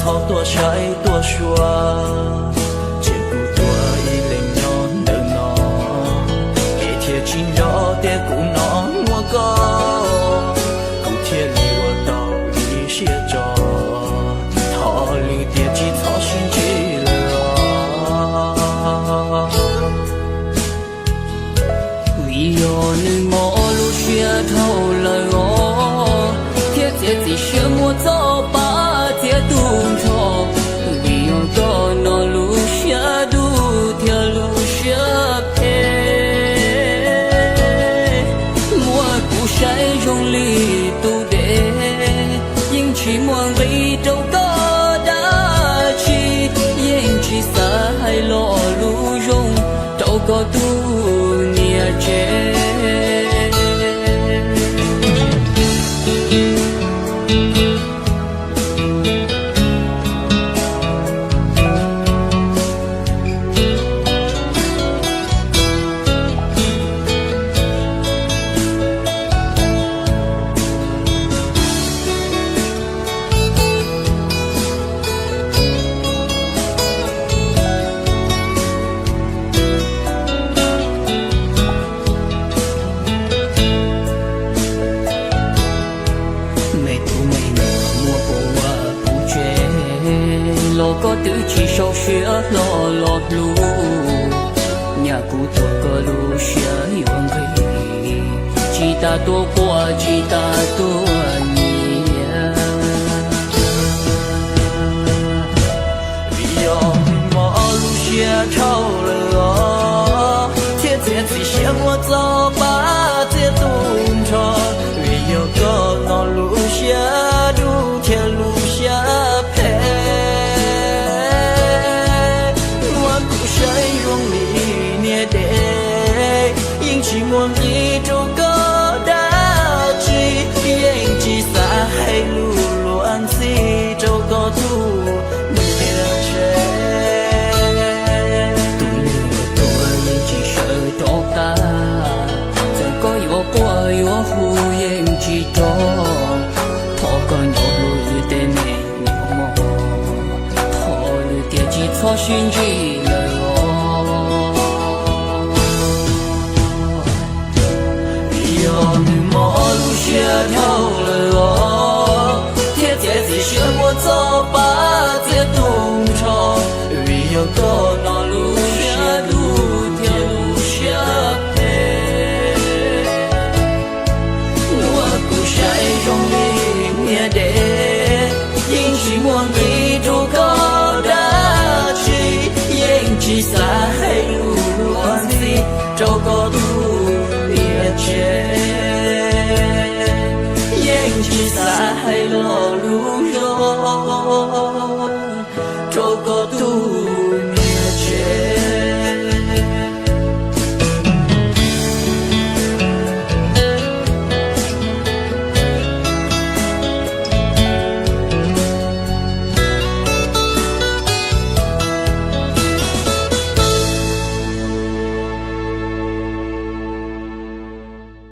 好多晒多说，结果多一零喏的喏，别贴近肉的古喏我个，古贴里我都一些着，逃离的基草心机了，为有你莫路学透了哦，贴贴自学莫走吧。动作，为有个那路下路条路下陪，莫不晒用力度的，引起莫为周高大气，引起赛落路用周高度捏着。có tự chỉ sau xưa lo lọt lu nhà cụ tôi có lu xưa yuang khi chỉ ta tua qua chỉ ta tua nhia vì mà lu xưa trâu lửa thiết thiết chỉ xưa mua cho ba thiết tung cho vì có nó lu xưa đủ thiết lu xưa chỉ muốn đi đâu có đã chỉ anh chỉ xa hay lu loạn gì đâu có thu mình là trẻ tôi chỉ sợ cho ta chẳng có yếu qua yếu hù anh chỉ cho thọ còn nhỏ lùi tên này nhỏ mò thọ lùi tiền chỉ cho xuyên gì lời chia nhau lời thiết thiết gì chưa muốn cho ba thiết tung cho vì yêu có nó lu chia lu theo lu chia pe nuốt cu say trong đi nghe để